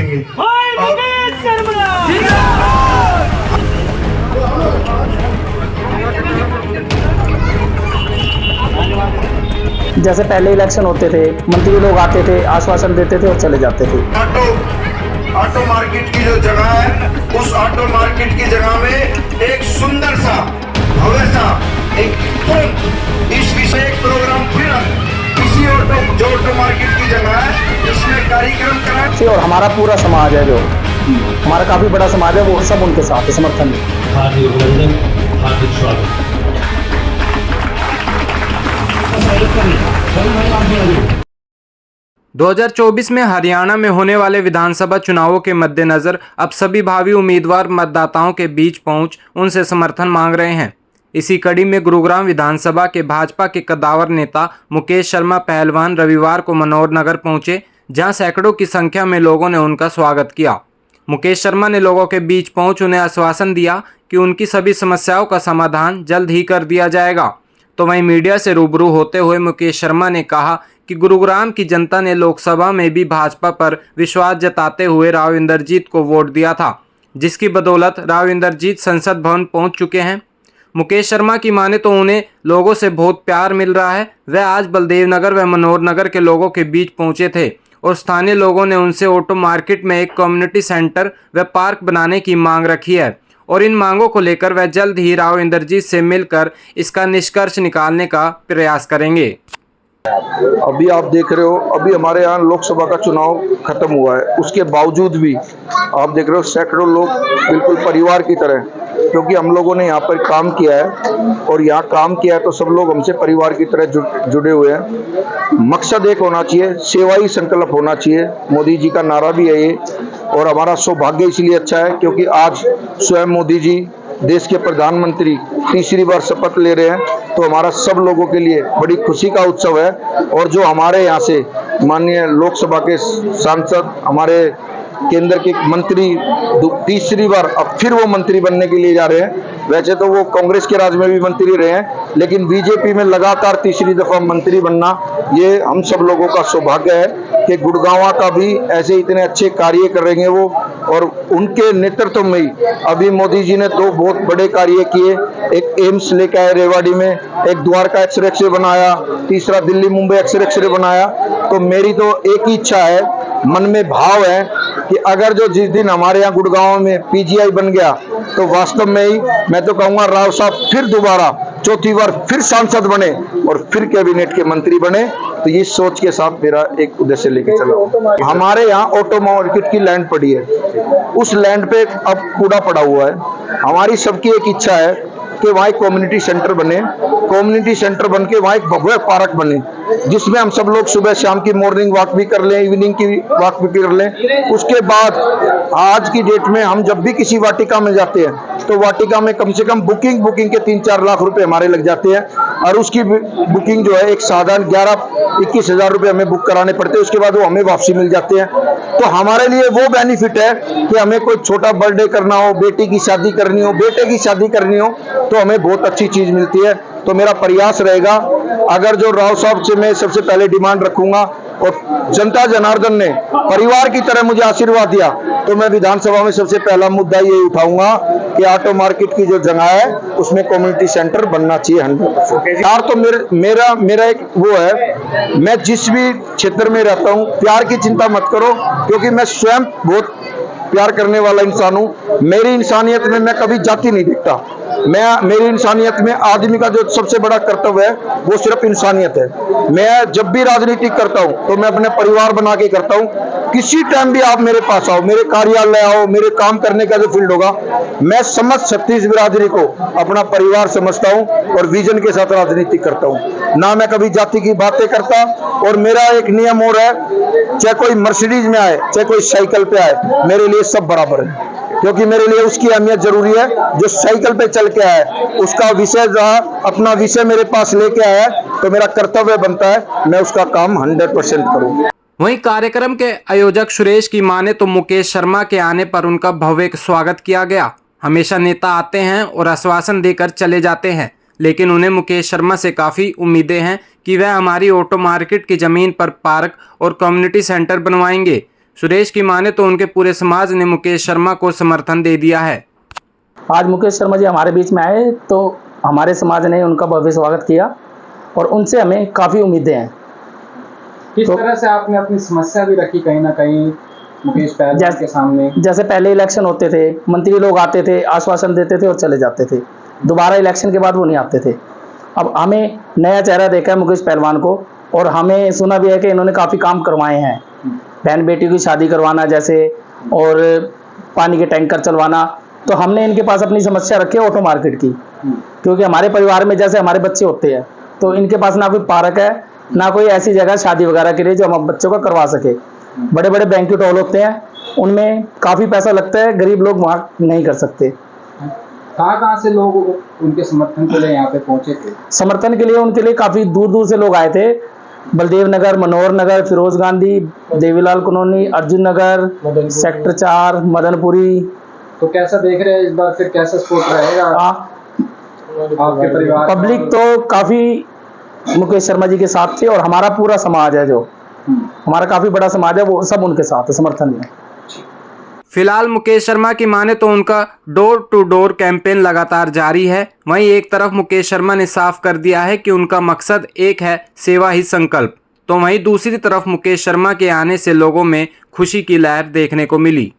करेंगे। जैसे पहले इलेक्शन होते थे, मंत्री लोग आते थे, आश्वासन देते थे और चले जाते थे। ऑटो मार्केट की जो जगह है, उस ऑटो मार्केट की जगह में एक सुंदर सा भव्य सा एक इस विषय एक प्रोग्राम फिर इसी ऑटो मार्केट की जगह है, इसमें कार्यक्रम कराए। और हमारा पूरा समाज है, जो हमारा काफी बड़ा समाज है, वो सब उनके साथ है, समर्थन में। हार्दिक अभिनंदन, हार्दिक स्वागत। 2024 में हरियाणा में होने वाले विधानसभा चुनावों के मद्देनजर अब सभी भावी उम्मीदवार मतदाताओं के बीच पहुंच उनसे समर्थन मांग रहे हैं। इसी कड़ी में गुरुग्राम विधानसभा के भाजपा के कद्दावर नेता मुकेश शर्मा पहलवान रविवार को मनोहर नगर पहुंचे, जहां सैकड़ों की संख्या में लोगों ने उनका स्वागत किया। मुकेश शर्मा ने लोगों के बीच पहुंच उन्हें आश्वासन दिया कि उनकी सभी समस्याओं का समाधान जल्द ही कर दिया जाएगा। तो वहीं मीडिया से रूबरू होते हुए मुकेश शर्मा ने कहा कि गुरुग्राम की जनता ने लोकसभा में भी भाजपा पर विश्वास जताते हुए राव इंद्रजीत को वोट दिया था, जिसकी बदौलत राव इंद्रजीत संसद भवन पहुंच चुके हैं। मुकेश शर्मा की माने तो उन्हें लोगों से बहुत प्यार मिल रहा है। वह आज बलदेव नगर व मनोहर नगर के लोगों के बीच पहुंचे थे और स्थानीय लोगों ने उनसे ऑटो मार्केट में एक कम्युनिटी सेंटर व पार्क बनाने की मांग रखी है और इन मांगों को लेकर वह जल्द ही राव इंद्रजीत से मिलकर इसका निष्कर्ष निकालने का प्रयास करेंगे। अभी आप देख रहे हो, अभी हमारे यहाँ लोकसभा का चुनाव खत्म हुआ है, उसके बावजूद भी आप देख रहे हो सैकड़ों लोग बिल्कुल परिवार की तरह, क्योंकि हम लोगों ने यहाँ पर काम किया है और यहाँ काम किया है तो सब लोग हमसे परिवार की तरह जुड़े हुए हैं। मकसद एक होना चाहिए, सेवा ही संकल्प होना चाहिए। मोदी जी का नारा भी है ये, और हमारा सौभाग्य इसलिए अच्छा है क्योंकि आज स्वयं मोदी जी देश के प्रधानमंत्री तीसरी बार शपथ ले रहे हैं, तो हमारा सब लोगों के लिए बड़ी खुशी का उत्सव है। और जो हमारे यहाँ से माननीय लोकसभा के सांसद, हमारे केंद्र के मंत्री तीसरी बार अब फिर वो मंत्री बनने के लिए जा रहे हैं। वैसे तो वो कांग्रेस के राज में भी मंत्री रहे हैं, लेकिन बीजेपी में लगातार तीसरी दफा मंत्री बनना ये हम सब लोगों का सौभाग्य है कि गुड़गांव का भी ऐसे इतने अच्छे कार्य करेंगे वो। और उनके नेतृत्व में ही अभी मोदी जी ने दो बहुत बड़े कार्य किए, एक एम्स लेके आए रेवाड़ी में, एक द्वारका एक्सप्रेस बनाया, तीसरा दिल्ली मुंबई एक्सप्रेस बनाया। तो मेरी तो एक ही इच्छा है, मन में भाव है कि अगर जो जिस दिन हमारे यहाँ गुड़गांव में पीजीआई बन गया तो वास्तव में ही मैं तो कहूँगा राव साहब फिर दोबारा चौथी बार फिर सांसद बने और फिर कैबिनेट के मंत्री बने। तो ये सोच के साथ मेरा एक उद्देश्य लेके चला। हमारे यहाँ ऑटो मार्केट की लैंड पड़ी है, उस लैंड पे अब कूड़ा पड़ा हुआ है। हमारी सबकी एक इच्छा है कि वहाँ एक कम्युनिटी सेंटर बने, कम्युनिटी सेंटर बन के वहाँ एक भव्य पार्क बने, जिसमें हम सब लोग सुबह शाम की मॉर्निंग वॉक भी कर लें, इवनिंग की वॉक भी कर लें। उसके बाद आज की डेट में हम जब भी किसी वाटिका में जाते हैं तो वाटिका में कम से कम बुकिंग के 3-4 लाख रुपए हमारे लग जाते हैं, और उसकी बुकिंग जो है एक साधारण 11-21 हजार रुपये हमें बुक कराने पड़ते हैं। उसके बाद वो हमें वापसी मिल जाते हैं। तो हमारे लिए वो बेनिफिट है कि हमें कोई छोटा बर्थडे करना हो, बेटी की शादी करनी हो, बेटे की शादी करनी हो, तो हमें बहुत अच्छी चीज मिलती है। तो मेरा प्रयास रहेगा, अगर जो राव साहब से मैं सबसे पहले डिमांड रखूंगा और जनता जनार्दन ने परिवार की तरह मुझे आशीर्वाद दिया, तो मैं विधानसभा में सबसे पहला मुद्दा ये उठाऊंगा कि ऑटो मार्केट की जो जगह है उसमें कम्युनिटी सेंटर बनना चाहिए 100%। यार तो मेरा एक वो है, मैं जिस भी क्षेत्र में रहता हूँ प्यार की चिंता मत करो, क्योंकि मैं स्वयं बहुत प्यार करने वाला इंसान हूँ। मेरी इंसानियत में मैं कभी जाति नहीं देखता। मेरी इंसानियत में आदमी का जो सबसे बड़ा कर्तव्य है वो सिर्फ इंसानियत है। मैं जब भी राजनीति करता हूँ तो मैं अपने परिवार बना के करता हूँ। किसी टाइम भी आप मेरे पास आओ, मेरे कार्यालय आओ, मेरे काम करने का जो फील्ड होगा, मैं समझ छत्तीस बिरादरी को अपना परिवार समझता हूँ और विजन के साथ राजनीति करता हूँ, ना मैं कभी जाति की बातें करता। और मेरा एक नियम और है, चाहे कोई मर्सिडीज में आए, चाहे कोई साइकिल पे आए, मेरे लिए सब बराबर है, क्योंकि मेरे लिए उसकी अहमियत जरूरी है। जो साइकिल पे चल के आया उसका विषय रहा, अपना विषय मेरे पास लेके आया, तो मेरा कर्तव्य बनता है मैं उसका काम 100% करूँ। वहीं कार्यक्रम के आयोजक सुरेश की माने तो मुकेश शर्मा के आने पर उनका भव्य स्वागत किया गया। हमेशा नेता आते हैं और आश्वासन देकर चले जाते हैं, लेकिन उन्हें मुकेश शर्मा से काफ़ी उम्मीदें हैं कि वह हमारी ऑटो मार्केट की ज़मीन पर पार्क और कम्युनिटी सेंटर बनवाएंगे। सुरेश की माने तो उनके पूरे समाज ने मुकेश शर्मा को समर्थन दे दिया है। आज मुकेश शर्मा जी हमारे बीच में आए तो हमारे समाज ने उनका भव्य स्वागत किया और उनसे हमें काफ़ी उम्मीदें हैं। किस तरह से आपने अपनी समस्या भी रखी कहीं ना कहीं मुकेश पहलवान के सामने? जैसे पहले इलेक्शन होते थे, मंत्री लोग आते थे, आश्वासन देते थे और चले जाते थे, दोबारा इलेक्शन के बाद वो नहीं आते थे। अब हमें नया चेहरा देखा है मुकेश पहलवान को और हमें सुना भी है कि इन्होंने काफ़ी काम करवाए हैं, बहन बेटी की शादी करवाना जैसे और पानी के टैंकर चलवाना। तो हमने इनके पास अपनी समस्या रखी है ऑटो मार्केट की, क्योंकि हमारे परिवार में जैसे हमारे बच्चे होते हैं तो इनके पास ना कोई पार्क है ना कोई ऐसी जगह शादी वगैरह के लिए जो हम बच्चों का करवा सके। बड़े बड़े बैंक्वेट हॉल होते हैं, उनमें काफ़ी पैसा लगता है, गरीब लोग वहाँ नहीं कर सकते। कहाँ से लोग उनके समर्थन के लिए यहाँ पे पहुँचे थे? समर्थन के लिए उनके लिए काफ़ी दूर दूर से लोग आए थे। बलदेव नगर, मनोहर नगर, फिरोज गांधी, देवीलाल कॉलोनी, अर्जुन नगर, सेक्टर 4, मदनपुरी। तो कैसा देख रहे हैं इस बार, फिर कैसा सपोर्ट रहेगा आपके परिवार? पब्लिक तो काफ़ी मुकेश शर्मा जी के साथ थे और हमारा पूरा समाज है, जो हमारा काफ़ी बड़ा समाज है, वो सब उनके साथ है समर्थन में। फिलहाल मुकेश शर्मा की माने तो उनका डोर टू डोर कैंपेन लगातार जारी है। वहीं एक तरफ मुकेश शर्मा ने साफ कर दिया है कि उनका मकसद एक है, सेवा ही संकल्प। तो वहीं दूसरी तरफ मुकेश शर्मा के आने से लोगों में खुशी की लहर देखने को मिली।